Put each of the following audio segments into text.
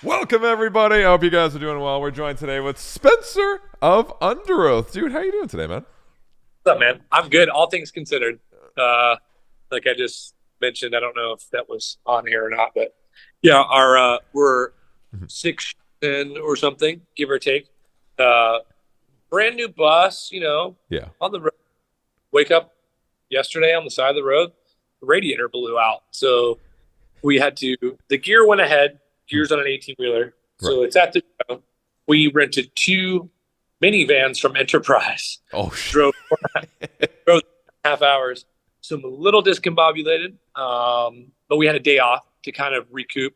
Welcome everybody. I hope you guys are doing well. We're joined today with Spencer of Underoath. Dude, how you doing today, man? What's up, man? I'm good, all things considered. Like I just mentioned, I don't know if that was on here or not, but yeah, our we're Mhm. 6 in or something, give or take. Uh, Brand new bus, Yeah. on the road. Wake up yesterday on the side of the road, the radiator blew out. So we had to, the gear went ahead, Mhm. gears on an 18 wheeler. Right. So it's at the show. We rented two minivans from Enterprise, Oh shit. drove drove 3.5 hours. So I'm a little discombobulated, but we had a day off to kind of recoup,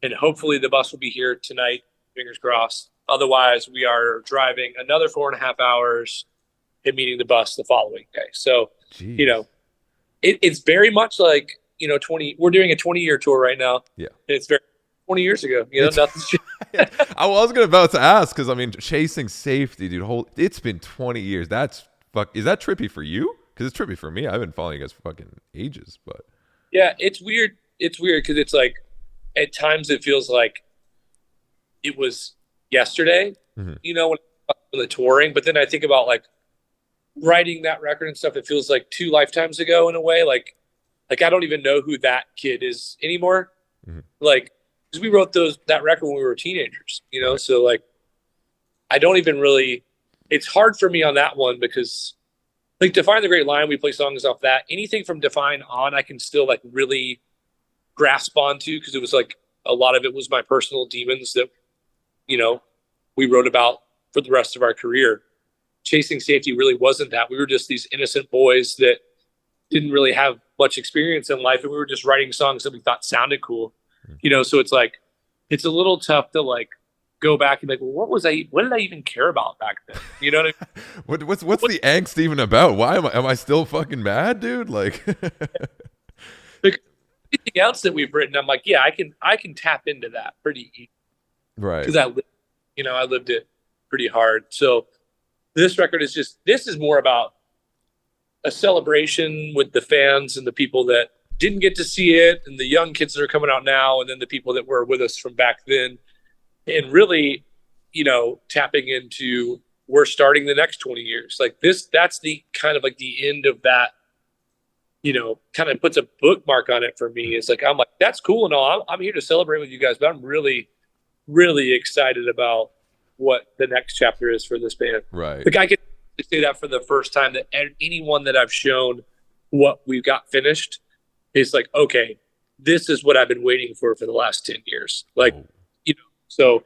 and hopefully the bus will be here tonight. Fingers crossed. Otherwise, we are driving another 4.5 hours and meeting the bus the following day. So, you Jeez. know, it's very much like 20. We're doing a 20-year tour right now, Yeah. and it's very 20 years ago. It's Nothing's changed. I was gonna about to ask because I mean chasing safety, dude. It's been 20 years. That's fuck. Is that trippy for you? Because it's trippy for me. I've been following you guys for fucking ages, but Yeah, it's weird. It's weird because it's like at times it feels like it was yesterday, Mhm. when the touring. But then I think about like writing that record and stuff. It feels like two lifetimes ago in a way. Like I don't even know who that kid is anymore. Mhm. Like because we wrote that record when we were teenagers. Right. So like I don't even really. It's hard for me on that one because like Define the Great Line, we play songs off that. Anything from Define on, I can still like really grasp onto because it was like a lot of it was my personal demons that you know we wrote about for the rest of our career. Chasing Safety really wasn't that. We were just these innocent boys that didn't really have much experience in life, and we were just writing songs that we thought sounded cool. So it's like it's a little tough to like go back and be like, well, what did I even care about back then? You know what I mean? What's the angst even about? Why am I still fucking mad, dude? Like, Like, anything else that we've written, I'm like, yeah, I can tap into that pretty easy right. because I lived it pretty hard. So this is more about a celebration with the fans and the people that didn't get to see it and the young kids that are coming out now and then the people that were with us from back then and really tapping into we're starting the next 20 years like this. That's the kind of like the end of that, kind of puts a bookmark on it for me. It's like I'm like, that's cool and all. I'm here to celebrate with you guys, but I'm really really excited about what the next chapter is for this band. Right. Like I can say that for the first time that anyone that I've shown what we've got finished is like, okay, this is what I've been waiting for the last 10 years. Like, Oh. So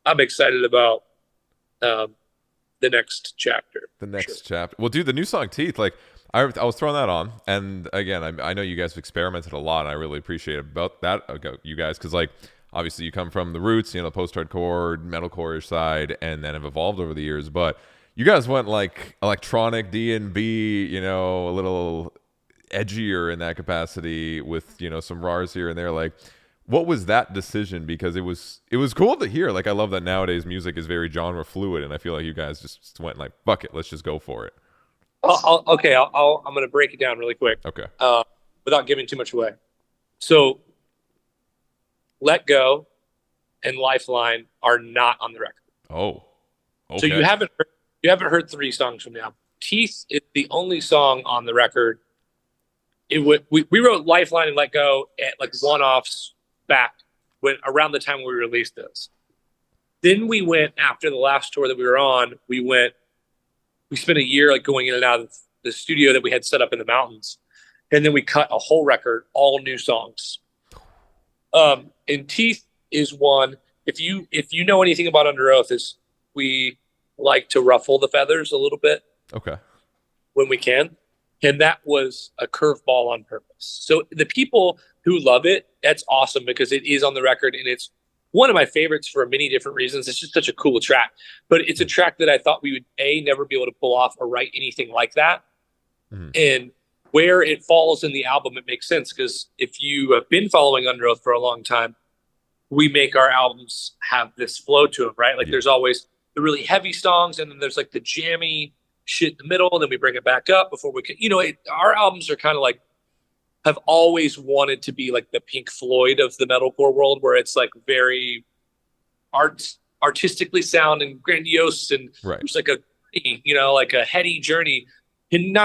I'm excited about the next chapter. The For sure. next chapter. Well, dude, the new song "Teeth." Like, I was throwing that on, and again, I know you guys have experimented a lot, and I really appreciate about that, you guys, because like obviously you come from the roots, the post-hardcore, metalcore side, and then have evolved over the years. But you guys went like electronic D&B, a little edgier in that capacity with some rars here and there. Like, what was that decision? Because it was cool to hear. Like, I love that nowadays music is very genre fluid, and I feel like you guys just went like, fuck it, let's just go for it. Okay, I'm going to break it down really quick Okay. without giving too much away. So, Let Go and Lifeline are not on the record. Oh, So okay. you haven't heard three songs from now. Teeth is the only song on the record. We wrote Lifeline and Let Go at like one-offs back when around the time we released this. Then we went after the last tour that we were on. We spent a year like going in and out of the studio that we had set up in the mountains, and then we cut a whole record, all new songs. And Teeth is one. If you know anything about Under Oath, is we like to ruffle the feathers a little bit Okay. when we can. And that was a curveball on purpose. So the people who love it, that's awesome because it is on the record and it's one of my favorites for many different reasons. It's just such a cool track. But it's a track that I thought we would never be able to pull off or write anything like that. Mhm. And where it falls in the album, it makes sense because if you have been following Under Oath for a long time, we make our albums have this flow to them, right? Like Yeah. there's always the really heavy songs, and then there's like the jammy shit in the middle, and then we bring it back up before we can. Our albums are kind of like have always wanted to be like the Pink Floyd of the metalcore world, where it's like very artistically sound and grandiose, and Right. there's like a, like a heady journey. And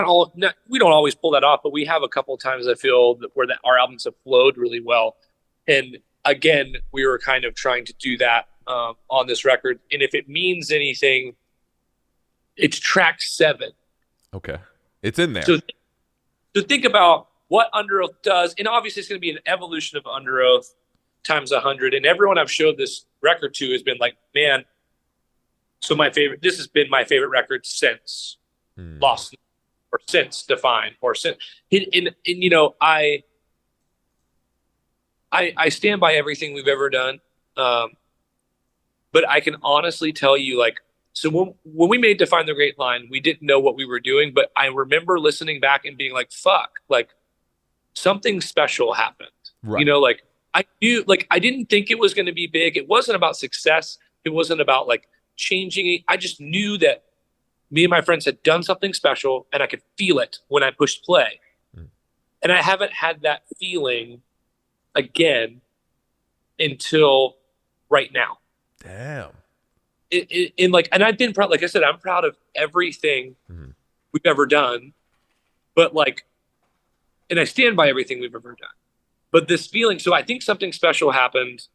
we don't always pull that off, but we have a couple of times I feel where our albums have flowed really well. And again, we were kind of trying to do that on this record. And if it means anything, it's track 7. Okay. It's in there. So think about what Underoath does. And obviously it's going to be an evolution of Underoath times 100. And everyone I've showed this record to has been like, man, so this has been my favorite record since Lost, or since Define, or since, and I stand by everything we've ever done. But I can honestly tell you, like, so when we made Define the Great Line, we didn't know what we were doing, but I remember listening back and being like, fuck, like something special happened. Right. Like I knew, like, I didn't think it was going to be big. It wasn't about success. It wasn't about like changing it. I just knew that me and my friends had done something special, and I could feel it when I pushed play. And I haven't had that feeling again until right now. Damn. And I've been proud, like I said, I'm proud of everything we've ever done, but like, and I stand by everything we've ever done, but this feeling, so I think something special happened.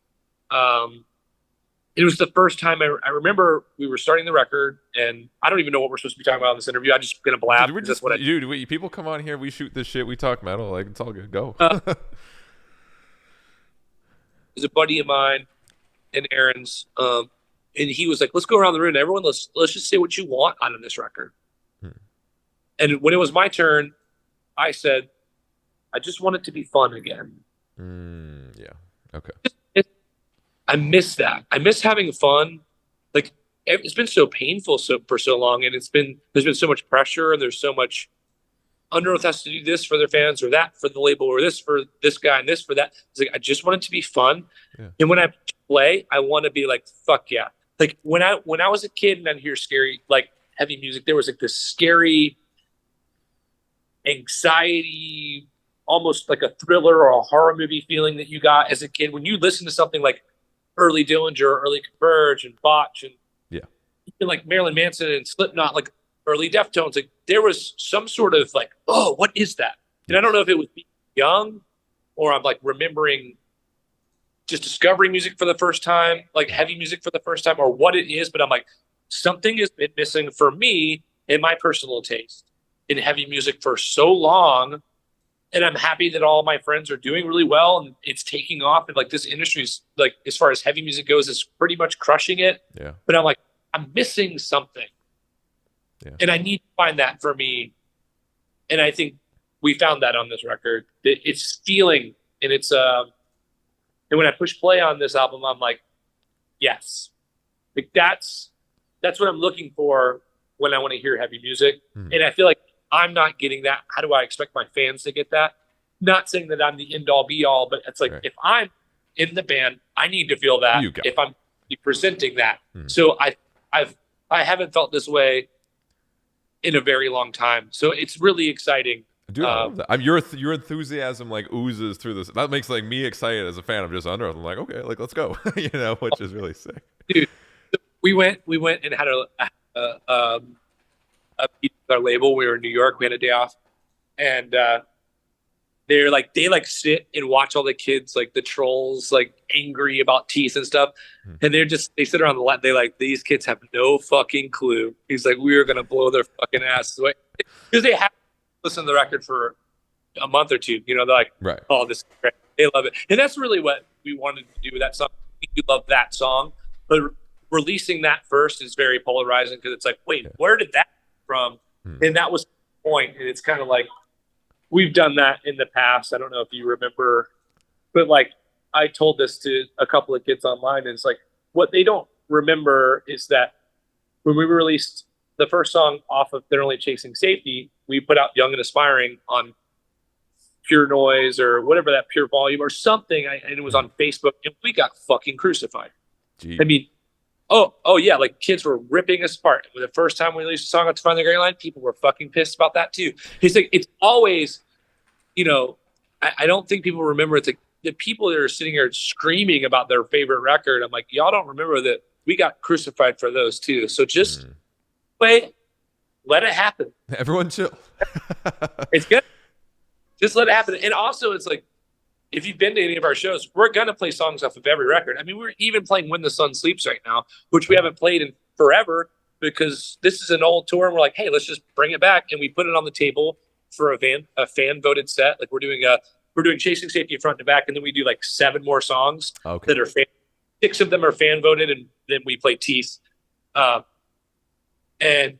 It was the first time I remember we were starting the record, and I don't even know what we're supposed to be talking about in this interview. I'm just going to blab. Dude, people come on here, we shoot this shit, we talk metal, like it's all good. Go. There's a buddy of mine and Aaron's, and he was like, let's go around the room. Everyone, let's just say what you want out of this record. And when it was my turn, I said, I just want it to be fun again. Yeah. Okay. I miss that. I miss having fun. Like, it's been so painful for so long, and there's been so much pressure, and there's so much. Underoath has to do this for their fans, or that for the label, or this for this guy, and this for that. It's like, I just want it to be fun. Yeah. And when I play, I want to be like, fuck yeah. Like when I was a kid and I'd hear scary, like heavy music, there was like this scary anxiety, almost like a thriller or a horror movie feeling that you got as a kid when you listen to something like early Dillinger, or early Converge, and Botch, and even like Marilyn Manson and Slipknot, like early Deftones. Like there was some sort of like, oh, what is that? And I don't know if it was being young, or I'm like remembering just discovering music for the first time, like heavy music for the first time, or what it is. But I'm like, something has been missing for me in my personal taste in heavy music for so long. And I'm happy that all my friends are doing really well, and it's taking off. And like this industry's, like, as far as heavy music goes, is pretty much crushing it. Yeah. But I'm like, I'm missing something. Yeah. And I need to find that for me. And I think we found that on this record. It's feeling, and it's and when I push play on this album, I'm like, yes. Like that's what I'm looking for when I want to hear heavy music. And I feel like I'm not getting that. How do I expect my fans to get that? Not saying that I'm the end all be all, but it's like, if I'm in the band, I need to feel that if I'm presenting that. So I haven't felt this way in a very long time. So it's really exciting. Dude, I love that. Your enthusiasm like oozes through this. That makes like me excited as a fan of just Underoath. I'm like, okay, like let's go. Which is really sick. Dude, we went and had a meeting with our label. We were in New York. We had a day off, and they sit and watch all the kids, like the trolls, like angry about teeth and stuff, and they sit around the lap. They like, these kids have no fucking clue. He's like, we are gonna blow their fucking asses away because they have to listen to the record for a month or two. They're like, right. Oh, this is great. They love it, and that's really what we wanted to do with that song. We love that song, but releasing that first is very polarizing because it's like, wait, where did that come from? And that was the point. And it's kind of like, we've done that in the past. I don't know if you remember, but like I told this to a couple of kids online, and it's like, what they don't remember is that when we released the first song off of They're Only Chasing Safety, we put out Young and Aspiring on Pure Noise or whatever, that Pure Volume or something, and it was on Facebook, and we got fucking crucified. Jeez. I mean, oh yeah, like kids were ripping us apart. The first time we released a song on To Find the Great Line, people were fucking pissed about that too. He's like, it's always, I don't think people remember, it's like the people that are sitting here screaming about their favorite record, I'm like, y'all don't remember that we got crucified for those too. So just wait, let it happen. Everyone chill. It's good. Just let it happen. And also, it's like, if you've been to any of our shows, we're going to play songs off of every record. I mean, we're even playing When the Sun Sleeps right now, which we haven't played in forever because this is an old tour. And we're like, hey, let's just bring it back. And we put it on the table for a fan voted set. Like we're doing Chasing Safety front to back. And then we do like 7 more songs that are 6 of them are fan voted. And then we play Teeth. And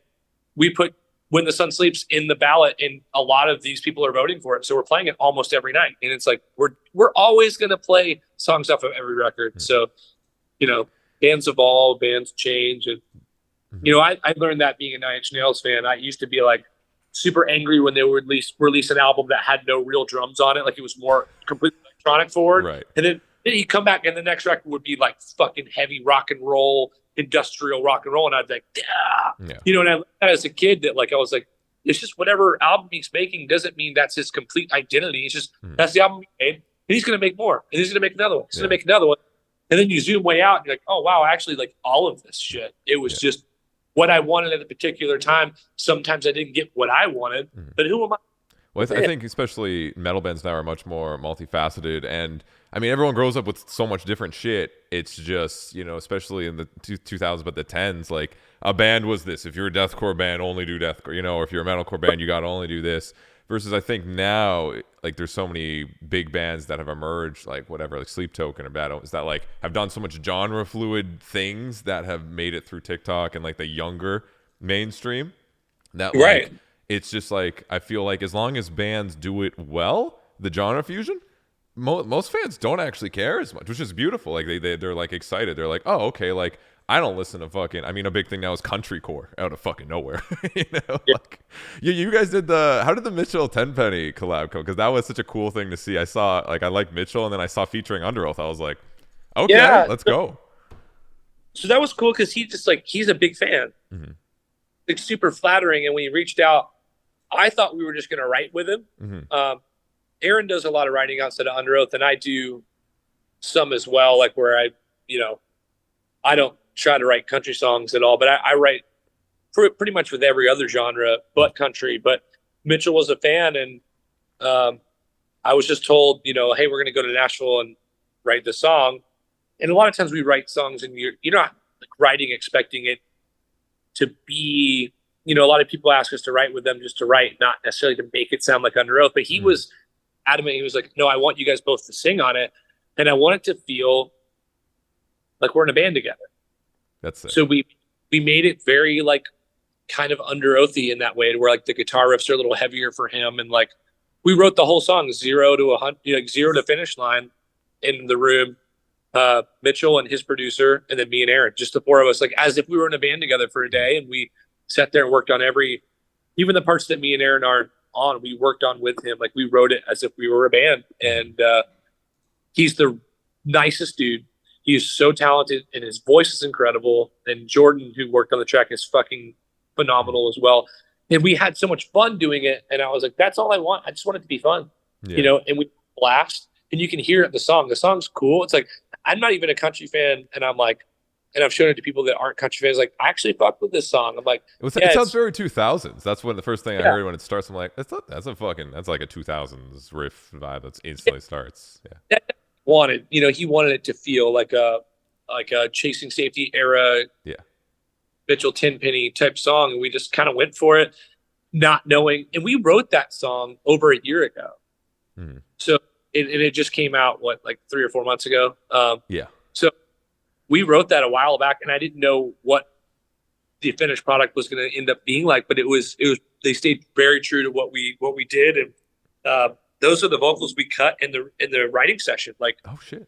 we put When the Sun Sleeps in the ballot, and a lot of these people are voting for it. So we're playing it almost every night. And it's like, we're always going to play songs off of every record. So, bands evolve, bands change. And, I learned that being a Nine Inch Nails fan. I used to be like super angry when they would release an album that had no real drums on it. Like it was more completely electronic forward. Right. And then he'd come back and the next record would be like fucking heavy rock and roll, industrial rock and roll, and I'd be like, yeah. And I learned that as a kid that like I was like, it's just whatever album he's making doesn't mean that's his complete identity. It's just that's the album he made, and he's gonna make more, and he's gonna make another one. He's gonna make another one, and then you zoom way out, and you're like, oh wow, actually, like all of this shit, it was just what I wanted at a particular time. Sometimes I didn't get what I wanted, but who am I? Well, I think especially metal bands now are much more multifaceted, and I mean, everyone grows up with so much different shit. It's just, especially in the 2000s, but the 10s, like a band was this. If you're a deathcore band, only do deathcore. Or if you're a metalcore band, you got to only do this. Versus I think now, like there's so many big bands that have emerged, like whatever, like Sleep Token or Bad Omens, that like have done so much genre fluid things that have made it through TikTok and like the younger mainstream. That like, it's just like, I feel like as long as bands do it well, the genre fusion, most fans don't actually care as much, which is beautiful. Like they're like excited. They're like, oh, okay, like I don't listen to fucking. I mean, a big thing now is countrycore out of fucking nowhere. Like you guys did how did the Mitchell Tenpenny collab go? Because that was such a cool thing to see. I saw like I like Mitchell, and then I saw featuring Underoath. I was like, okay, let's go. So that was cool because he's a big fan. It's super flattering, and when he reached out, I thought we were just gonna write with him. Aaron does a lot of writing outside of Underoath, and I do some as well, like where I don't try to write country songs at all, but I write pretty much with every other genre but country. But Mitchell was a fan, and I was just told, hey, we're going to go to Nashville and write the song. And a lot of times we write songs, and you're not like writing expecting it to be, a lot of people ask us to write with them just to write, not necessarily to make it sound like Underoath. But he was adamant. He was like, no, I want you guys both to sing on it, and I want it to feel like we're in a band together. That's it. So we made it very like kind of Underoathy in that way, where like the guitar riffs are a little heavier for him, and like we wrote the whole song 0 to 100, like 0 to finish line in the room. Mitchell and his producer, and then me and Aaron, just the 4 of us, like as if we were in a band together for a day, and we sat there and worked on even the parts that me and Aaron aren't on, we worked on with him. Like we wrote it as if we were a band, and he's the nicest dude. He is so talented, and his voice is incredible. And Jordan, who worked on the track, is fucking phenomenal as well. And we had so much fun doing it. And I was like, that's all I want. I just want it to be fun, and we blast. And you can hear it in the song. The song's cool. It's like, I'm not even a country fan. And I'm like, and I've shown it to people that aren't country fans. Like, I actually fucked with this song. I'm like, it sounds very 2000s. That's when the first thing I heard when it starts. I'm like, that's like a 2000s riff vibe that instantly starts. Yeah. He wanted it to feel like a Chasing Safety era, Mitchell Tenpenny type song, and we just kind of went for it, not knowing. And we wrote that song over a year ago, so it just came out like 3 or 4 months ago. So we wrote that a while back, and I didn't know what the finished product was going to end up being like, but it was they stayed very true to what we did, and those are the vocals we cut in the writing session. Like, oh shit,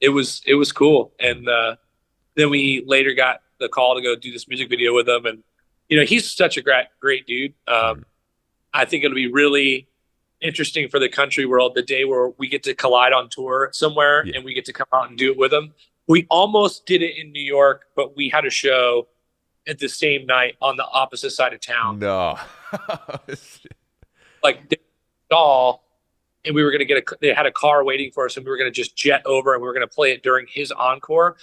it was cool. And then we later got the call to go do this music video with him, and he's such a great dude. I think it'll be really interesting for the country world the day where we get to collide on tour somewhere, and we get to come out and do it with him. We almost did it in New York, but we had a show at the same night on the opposite side of town. No. Like, all and we were going to they had a car waiting for us, and we were going to just jet over, and we were going to play it during his encore.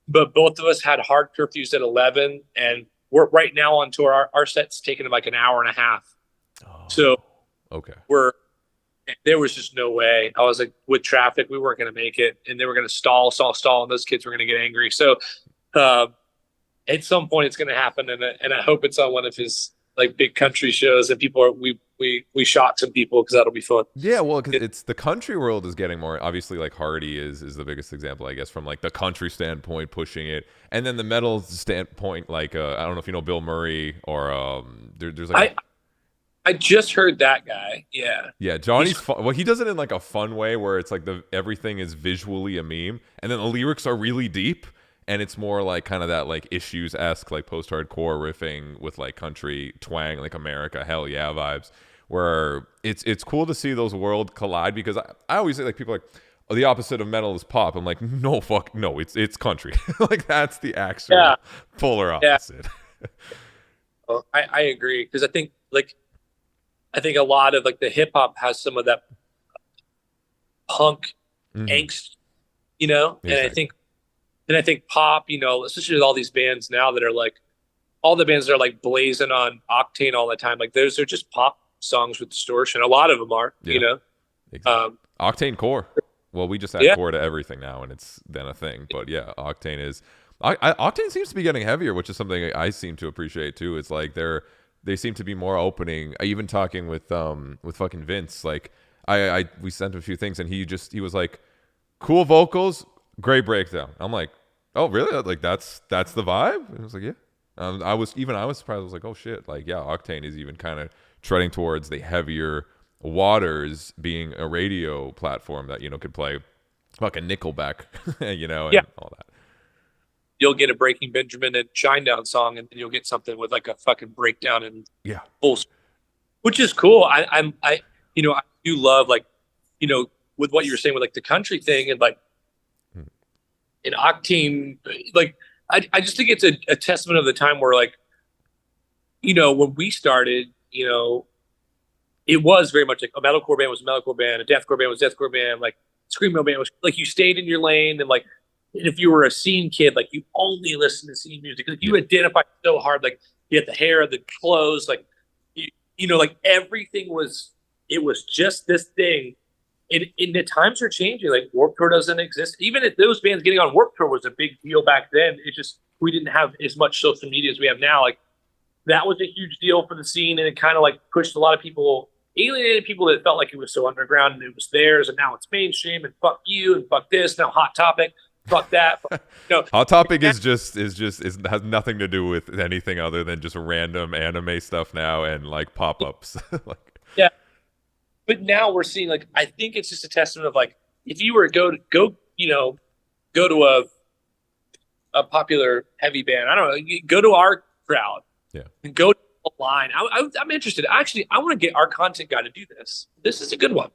But both of us had hard curfews at 11, and we're right now on tour. Our set's taking like an hour and a half. Oh, so okay. There was just no way. I was like, with traffic, we weren't going to make it, and they were going to stall, and those kids were going to get angry. So at some point, it's going to happen, and I hope it's on one of his like big country shows, and we shock some people because that'll be fun. Yeah, well, because it's the country world is getting more, obviously, like Hardy is the biggest example, I guess, from like the country standpoint, pushing it, and then the metal standpoint, like I don't know if you know Bill Murray or there's like I just heard that guy. Yeah, Johnny's fun. Well, he does it in like a fun way where it's like everything is visually a meme, and then the lyrics are really deep. And it's more like kind of that like issues-esque, like post-hardcore riffing with like country twang, like America, hell yeah vibes, where it's cool to see those worlds collide, because I always say, like, people are like, oh, the opposite of metal is pop. I'm like, no, it's country. Like, that's the actual polar opposite. Yeah. Well, I agree, because I think a lot of like the hip-hop has some of that punk angst, exactly. And I think pop, especially with all these bands now that are like, all the bands that are like blazing on Octane all the time, like those are just pop songs with distortion. A lot of them are, Exactly. Octane core. Well, we just add core to everything now, and it's then a thing. But yeah, Octane is. Octane seems to be getting heavier, which is something I seem to appreciate too. It's like they seem to be more opening. I even talking with fucking Vince, like we sent him a few things, and he was like, cool vocals. Great breakdown. I'm like, oh really? Like that's the vibe? And I was like, yeah. I was surprised. I was like, oh shit. Like, yeah, Octane is even kind of treading towards the heavier waters, being a radio platform that could play like a Nickelback, and all that. You'll get a Breaking Benjamin and Shinedown song, and then you'll get something with like a fucking breakdown and full, which is cool. I do love, like, with what you were saying with like the country thing, and like. In Octane, like I just think it's a testament of the time where, like, when we started, it was very much like a metalcore band was a metalcore band, a deathcore band was a deathcore band, like screamo band was like, you stayed in your lane, and like, and if you were a scene kid, like you only listened to scene music, like you identified so hard, like you had the hair, the clothes, like like everything was just this thing. And the times are changing. Like Warped Tour doesn't exist. Even if those bands getting on Warped Tour was a big deal back then, it's just we didn't have as much social media as we have now. Like that was a huge deal for the scene, and it kind of like pushed a lot of people, alienated people that felt like it was so underground and it was theirs, and now it's mainstream, and fuck you and fuck this. Now Hot Topic, fuck that. Hot Topic has nothing to do with anything other than just random anime stuff now and like pop-ups. Like, yeah. But now we're seeing, like, I think it's just a testament of, like, if you were to go to a popular heavy band, I don't know, go to our crowd, and go to a line. I'm interested. Actually, I want to get our content guy to do this. This is a good one.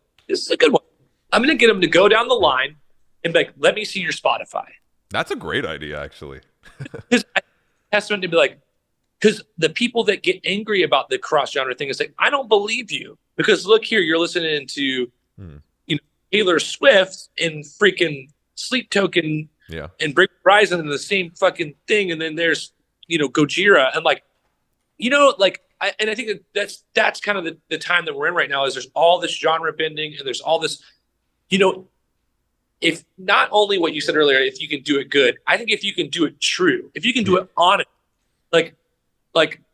I'm going to get him to go down the line and be like, let me see your Spotify. That's a great idea, actually. Because testament to be like, because the people that get angry about the cross genre thing is like, I don't believe you. Because look here, you're listening to Taylor Swift and freaking Sleep Token and Break Horizon and the same fucking thing, and then there's Gojira, and like I think that's kind of the time that we're in right now, is there's all this genre bending, and there's all this if not only what you said earlier, if you can do it good, I think if you can do it true, if you can do it honest, like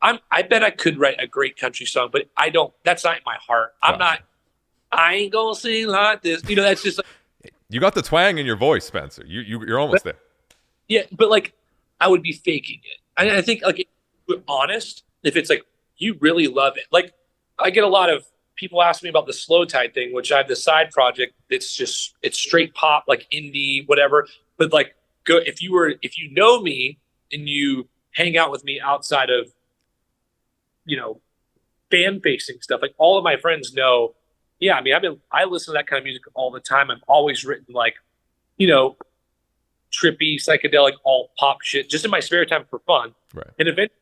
I bet I could write a great country song, but I don't. That's not in my heart. I ain't gonna sing like this. That's just like, you got the twang in your voice, Spencer. You're almost there. Yeah, but like I would be faking it. I think like if you're honest, if it's like you really love it. Like I get a lot of people ask me about the Slow Tide thing, which I have the side project. It's straight pop, like indie, whatever. But like if you know me and you hang out with me outside of, fan facing stuff. Like all of my friends know, I mean, I listen to that kind of music all the time. I've always written like, trippy, psychedelic, alt pop shit, just in my spare time for fun. Right. And eventually,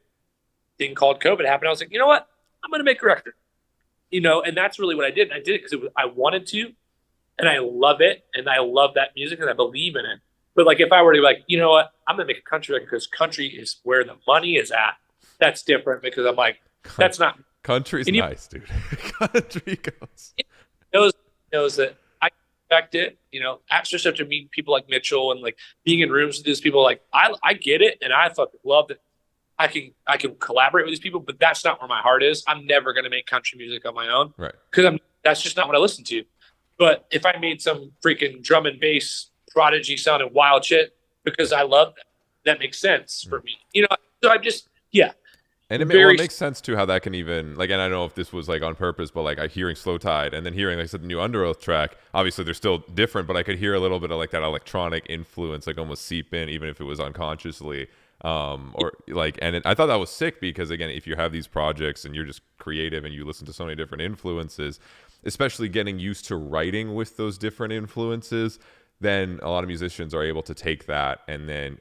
thing called COVID happened. I was like, you know what? I'm going to make a record. and that's really what I did. And I did it because I wanted to, and I love it, and I love that music, and I believe in it. But like, if I were to be like, you know what, I'm gonna make a country record because country is where the money is at. That's different because I'm like, that's not. Country's And nice, dude. Country goes. knows knows that I expect it. After to meet people like Mitchell and like being in rooms with these people, like I get it, and I fucking love that I can collaborate with these people. But that's not where my heart is. I'm never gonna make country music on my own, right? Because that's just not what I listen to. But if I made some freaking drum and bass prodigy sounding wild shit because I love that makes sense for me. So I'm just And it makes sense too how that can even like, and I don't know if this was like on purpose, but like I hearing Slow Tide and then hearing, like I said, the new Underoath track. Obviously, they're still different, but I could hear a little bit of like that electronic influence, like almost seep in, even if it was unconsciously. Or like, and I thought that was sick because again, if you have these projects and you're just creative and you listen to so many different influences, especially getting used to writing with those different influences, then a lot of musicians are able to take that and then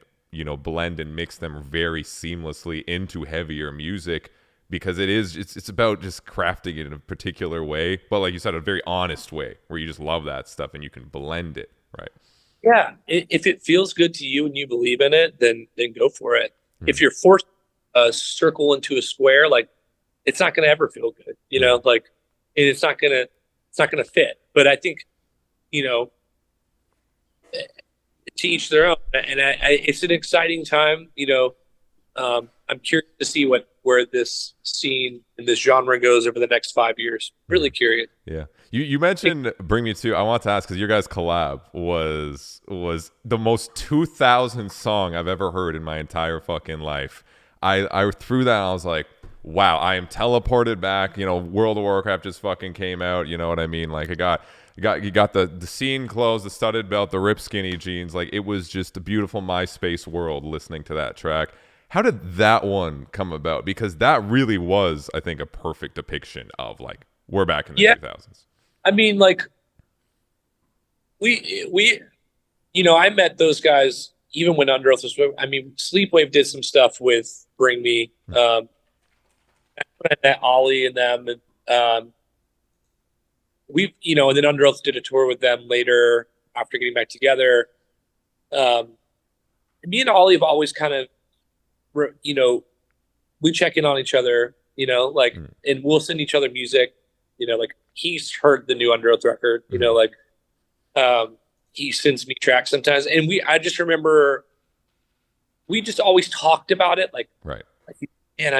blend and mix them very seamlessly into heavier music because it's about just crafting it in a particular way, but like you said, a very honest way where you just love that stuff and you can blend it, right? Yeah. If it feels good to you and you believe in it, then go for it. If you're forced a circle into a square, like it's not going to ever feel good, like, and it's not going to fit. But I think, to each their own, and it's an exciting time. I'm curious to see where this scene and this genre goes over the next 5 years. Really curious. Yeah, you mentioned Bring Me To. I want to ask because your guys' collab was the most 2000 song I've ever heard in my entire fucking life. I threw that and I was like, wow, I am teleported back. World of Warcraft just fucking came out. You know what I mean? Like you got the scene clothes, the studded belt, the ripped skinny jeans. Like it was just a beautiful MySpace world listening to that track. How did that one come about? Because that really was, I think, a perfect depiction of like we're back in the 2000s. I mean, like we I met those guys even when Underoath was. I mean, Sleepwave did some stuff with Bring Me. I met Ollie and them, and and then Underoath did a tour with them later after getting back together. Me and Ollie have always kind of, we check in on each other, and we'll send each other music, like he's heard the new Underoath record, he sends me tracks sometimes. And I just remember we just always talked about it. Right. And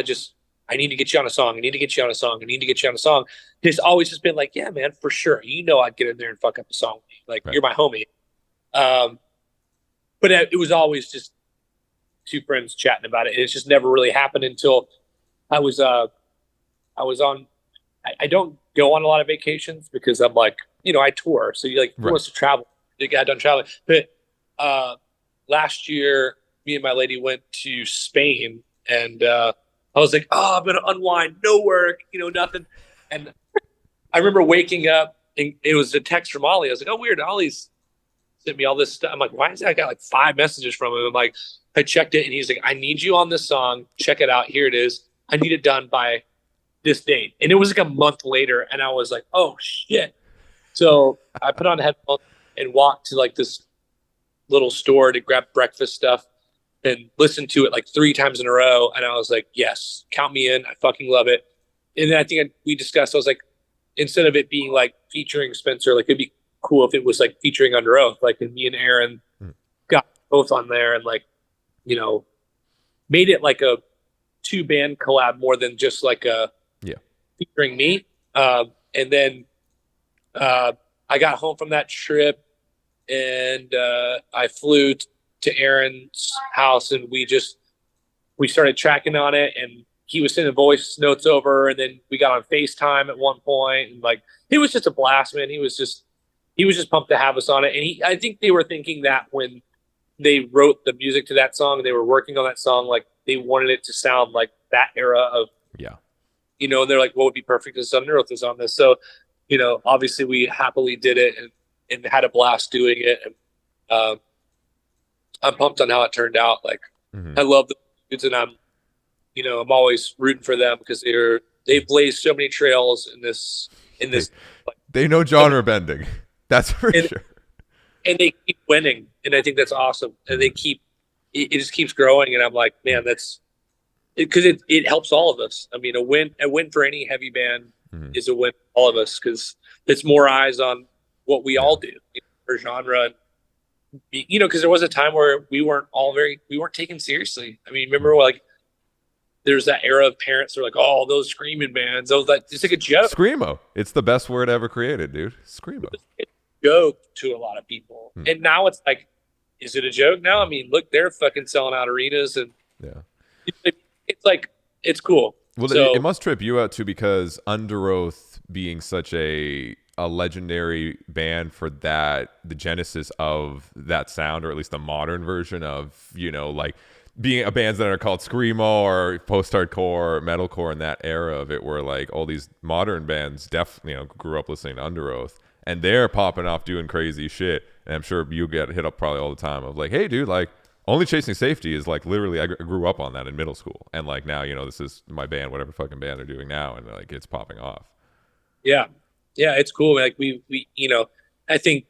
I need to get you on a song. I need to get you on a song. I need to get you on a song. It's always just been like, yeah, man, for sure. I'd get in there and fuck up a song. Like, You're my homie. But it was always just two friends chatting about it. And it's just never really happened until I was on, I don't go on a lot of vacations because I'm like, I tour. So who wants to travel? The guy done traveling. But last year, me and my lady went to Spain and, I was like, oh, I'm going to unwind, no work, nothing. And I remember waking up and it was a text from Ollie. I was like, oh, weird. Ollie's sent me all this stuff. I'm like, why is that? I got like 5 messages from him. I'm like, I checked it and he's like, I need you on this song. Check it out. Here it is. I need it done by this date. And it was like a month later. And I was like, oh shit. So I put on headphones and walked to like this little store to grab breakfast stuff and listened to it like 3 times in a row. And I was like, yes, count me in. I fucking love it. And then I think we discussed, I was like, instead of it being like featuring Spencer, like it'd be cool if it was like featuring Underoath, like, and me and Aaron got both on there and like, made it like a 2-band collab more than just like a featuring me. And then I got home from that trip and I flew to Aaron's house and we started tracking on it and he was sending voice notes over and then we got on FaceTime at one point and like it was just a blast, man. He was just pumped to have us on it. And I think they were thinking that when they wrote the music to that song, they were working on that song, like they wanted it to sound like that era of and they're like, what would be perfect as Underoath is on this. So, obviously we happily did it and had a blast doing it. And I'm pumped on how it turned out. Like I love the dudes and I'm always rooting for them because they're They've blazed so many trails in this They, like, they know genre bending. That's for and, sure. and they keep winning, and I think that's awesome. And they keep it just keeps growing, and I'm like, man, that's because it helps all of us. I mean, a win for any heavy band is a win for all of us because it's more eyes on what we all do, for genre. And, because there was a time where we weren't taken seriously. I mean, remember like there's that era of parents who are like, oh, those screaming bands, it's like a joke. Screamo. It's the best word ever created, dude. Screamo. It's a joke to a lot of people, and now it's like, is it a joke now? I mean, look, they're fucking selling out arenas, and it's like it's cool. Well, so, it must trip you out too, because Underoath being such a legendary band for that, the genesis of that sound, or at least the modern version of, like being a bands that are called screamo or post-hardcore, metalcore in that era of it, where like all these modern bands definitely grew up listening to Underoath, and they're popping off doing crazy shit. And I'm sure you get hit up probably all the time of like, hey dude, like Only Chasing Safety is like literally I grew up on that in middle school, and like now this is my band, whatever fucking band they're doing now, and like it's popping off. Yeah, it's cool. Like we I think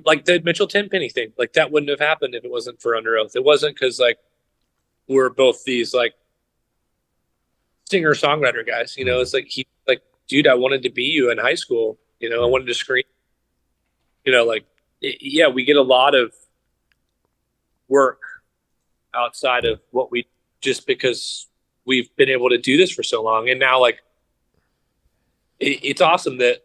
like the Mitchell Tenpenny thing, like that wouldn't have happened if it wasn't for Underoath. It wasn't because like we're both these like singer songwriter guys. It's like he like, dude, I wanted to be you in high school. I wanted to scream. We get a lot of work outside of what we just because we've been able to do this for so long, and now like it's awesome that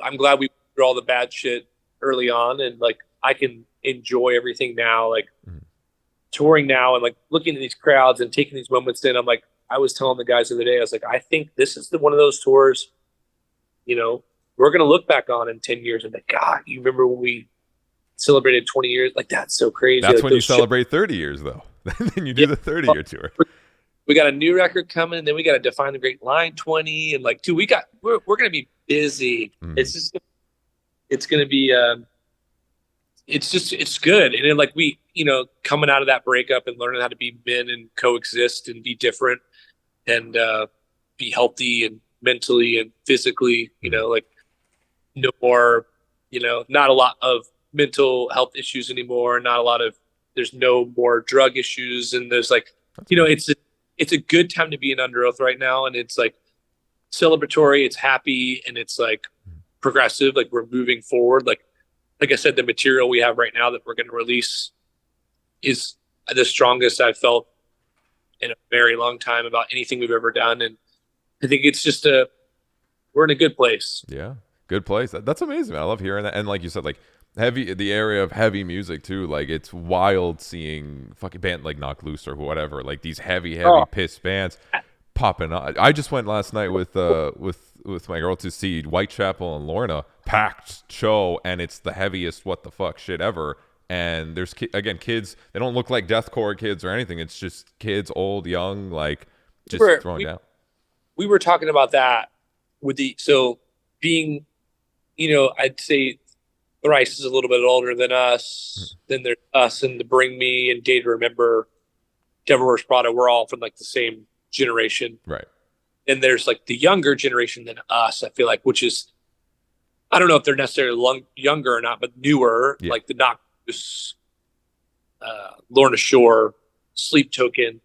I'm glad we went through all the bad shit early on, and like I can enjoy everything now, like touring now, and like looking at these crowds and taking these moments in. I'm like, I was telling the guys the other day, I was like, I think this is one of those tours, we're gonna look back on in 10 years and like, God, you remember when we celebrated 20 years? Like, that's so crazy. That's like, when you celebrate 30 years though. Then you do the 30-year tour. We got a new record coming, and then we got to Define the Great Line 20, and like, dude, we're gonna be busy. It's gonna be it's good. And then like we coming out of that breakup and learning how to be men and coexist and be different and be healthy and mentally and physically, like no more, not a lot of mental health issues anymore, there's no more drug issues, and there's like it's a good time to be in Underoath right now, and it's like celebratory, it's happy, and it's like progressive, like we're moving forward. Like I said, the material we have right now that we're going to release is the strongest I've felt in a very long time about anything we've ever done, and I think it's just we're in a good place. Yeah, good place. That's amazing, man. I love hearing that. And like you said, like the area of heavy music too, like it's wild seeing fucking band like Knock Loose or whatever, like these heavy piss bands popping up. I just went last night with my girl to see Whitechapel and Lorna, packed show, and it's the heaviest what the fuck shit ever. And there's kids, they don't look like deathcore kids or anything, it's just kids, old, young, like just throwing down. We were talking about that with being, I'd say Thrice is a little bit older than us. Then there's us and the Bring Me and Day to Remember, Devil Wears Prada. We're all from like the same generation, right? And there's like the younger generation than us, I feel like, which is, I don't know if they're necessarily younger or not, but newer, like the Knock Loose, Lorna Shore, Sleep Token,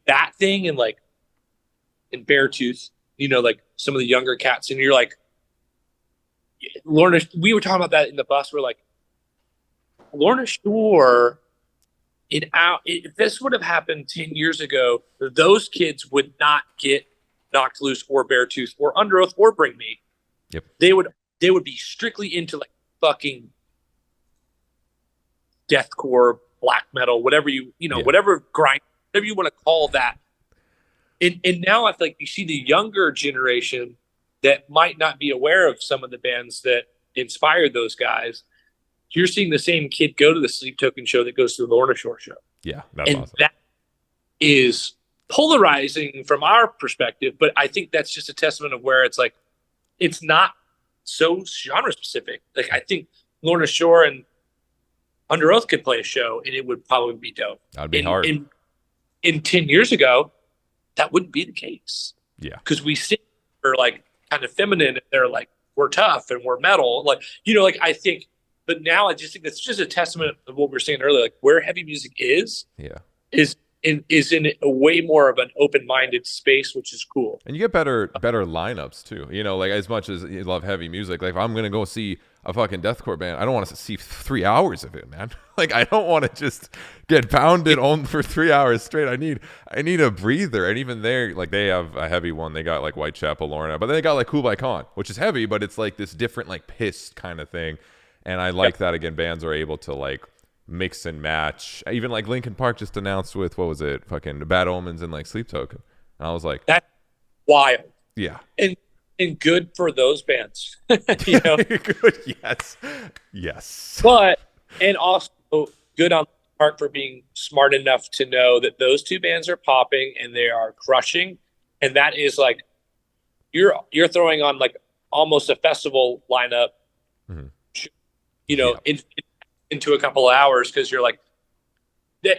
that thing, and like in Beartooth, like some of the younger cats, and you're like, Lorna. We were talking about that in the bus. We're like, Lorna Shore. If this would have happened 10 years ago, those kids would not get Knocked Loose or Beartooth or Underoath or Bring Me. Yep. They would be strictly into like fucking deathcore, black metal, whatever whatever grind, whatever you want to call that. And now I feel like you see the younger generation that might not be aware of some of the bands that inspired those guys. You're seeing the same kid go to the Sleep Token show that goes to the Lorna Shore show. Yeah, that's awesome. That is polarizing from our perspective, but I think that's just a testament of where it's like, it's not so genre specific. Like I think Lorna Shore and Underoath could play a show and it would probably be dope. That'd be hard. In 10 years ago, that wouldn't be the case. Yeah. Because we sing we're like kind of feminine and they're like, we're tough and we're metal. Like, you know, like I think, but now I just think it's just a testament of what we were saying earlier, like where heavy music is in a way more of an open-minded space, which is cool. And you get better lineups too. You know, like as much as you love heavy music, like if I'm gonna go see a fucking deathcore band, I don't want to see 3 hours of it, man. Like I don't want to just get pounded on for 3 hours straight. I need a breather. And even there, like they have a heavy one. They got like Whitechapel, Lorna, but then they got like Kublai Khan, which is heavy, but it's like this different like pissed kind of thing. And I like that again. Bands are able to like mix and match. Even like Linkin Park just announced with what was it, fucking Bad Omens and like Sleep Token, and I was like, that's wild. Yeah, and good for those bands. You know, good, yes. But and also good on Park for being smart enough to know that those two bands are popping and they are crushing, and that is like you're throwing on like almost a festival lineup. Mm-hmm. You know, into a couple of hours because you're like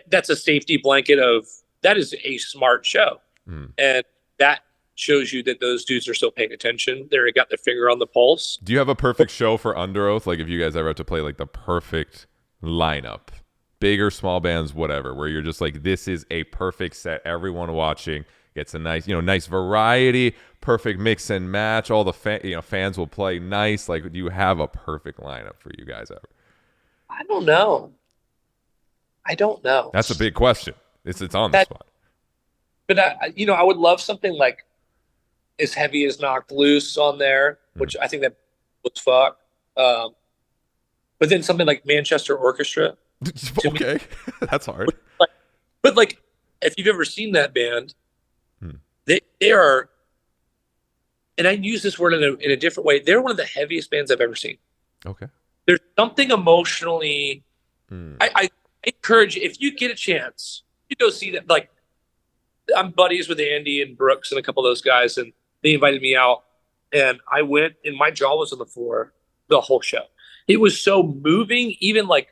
that's a safety blanket of that is a smart show, and that shows you that those dudes are still paying attention. They got their finger on the pulse. Do you have a perfect show for Underoath? Like if you guys ever have to play like the perfect lineup, big or small bands, whatever, where you're just like, this is a perfect set. Everyone watching gets a nice, nice variety, perfect mix and match. All the fans will play nice. Like, do you have a perfect lineup for you guys ever? I don't know. That's a big question. It's on the spot. But I would love something like as heavy as Knocked Loose on there, which I think that was fuck. But then something like Manchester Orchestra. Okay, that's hard. But like, if you've ever seen that band, they are, and I use this word in a different way. They're one of the heaviest bands I've ever seen. Okay. There's something emotionally. I encourage, if you get a chance, you go see that. Like, I'm buddies with Andy and Brooks and a couple of those guys, and they invited me out, and I went, and my jaw was on the floor the whole show. It was so moving, even like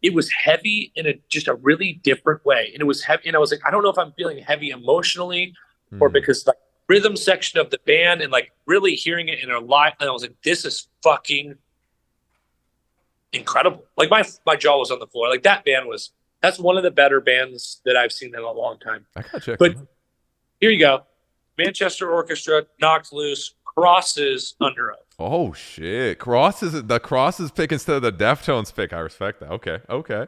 it was heavy in just a really different way, and it was heavy. And I was like, I don't know if I'm feeling heavy emotionally, or because like rhythm section of the band, and like really hearing it in a live. And I was like, this is fucking incredible. Like my jaw was on the floor. Like that band was. That's one of the better bands that I've seen in a long time. I gotta check. But here you go. Manchester Orchestra, Knocked Loose, Crosses, Underoath. Oh shit! The Crosses pick instead of the Deftones pick. I respect that. Okay.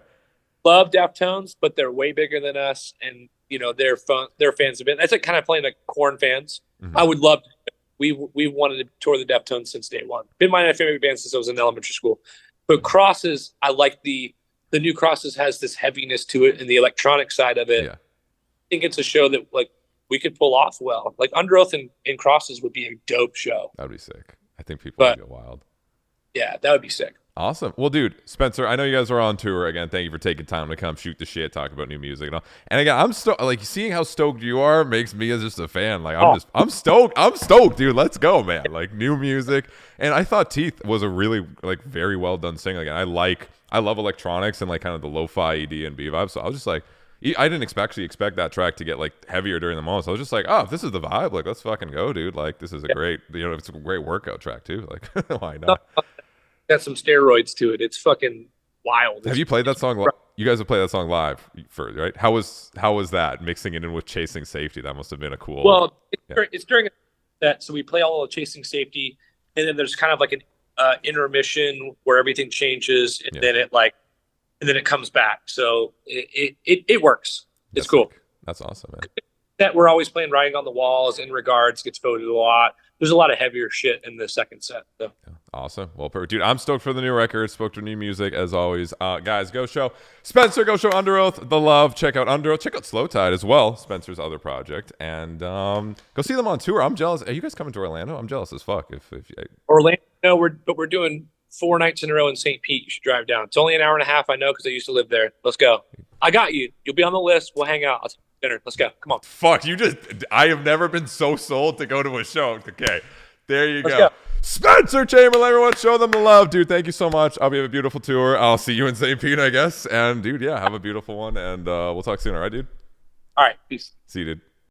Love Deftones, but they're way bigger than us, and they're fans of it. That's like kind of playing like Korn fans. Mm-hmm. I would love. We wanted to tour the Deftones since day one. Been my favorite band since I was in elementary school. But Crosses, I like the new Crosses has this heaviness to it, and the electronic side of it. Yeah. I think it's a show that like we could pull off well. Like Underoath and Crosses would be a dope show. That would be sick. I think people would get wild. Yeah, that would be sick. Awesome. Well, dude, Spencer, I know you guys are on tour again. Thank you for taking time to come shoot the shit, talk about new music and all. And again, I'm like seeing how stoked you are makes me as just a fan. Like I'm stoked. I'm stoked, dude. Let's go, man. Like new music. And I thought Teeth was a really like very well done singer. Again, I love electronics and like kind of the lo-fi ED&B vibe. So I was just like, I didn't expect that track to get like heavier during the moment. So I was just like, oh, if this is the vibe, like let's fucking go, dude. Like this is a great, it's a great workout track too. Like why not? Got some steroids to it. It's fucking wild. Have you played that song? You guys have played that song live, right? How was that mixing it in with Chasing Safety? That must have been a cool. Well, it's during that, so we play all of Chasing Safety, and then there's kind of like an intermission where everything changes, and then it comes back. So it works. It's cool. That's awesome, man. That we're always playing Writing on the Walls. In Regards gets voted a lot. There's a lot of heavier shit in the second set. So. Awesome. Well, perfect. Dude, I'm stoked for the new record. Stoked for new music, as always. Guys, go show Spencer. Go show Underoath the love. Check out Underoath. Check out Slow Tide as well, Spencer's other project. And go see them on tour. I'm jealous. Are you guys coming to Orlando? I'm jealous as fuck. Orlando, we're doing 4 nights in a row in St. Pete. You should drive down. It's only an hour and a half, I know, because I used to live there. Let's go. I got you. You'll be on the list. We'll hang out. I'll take you to dinner. Let's go. Come on. Fuck, I have never been so sold to go to a show. Okay. There you go. Spencer Chamberlain, everyone, show them the love, dude. Thank you so much. I'll have a beautiful tour. I'll see you in St. Pete, I guess. And dude, yeah, have a beautiful one. And we'll talk soon. All right, dude. All right, peace. See you, dude.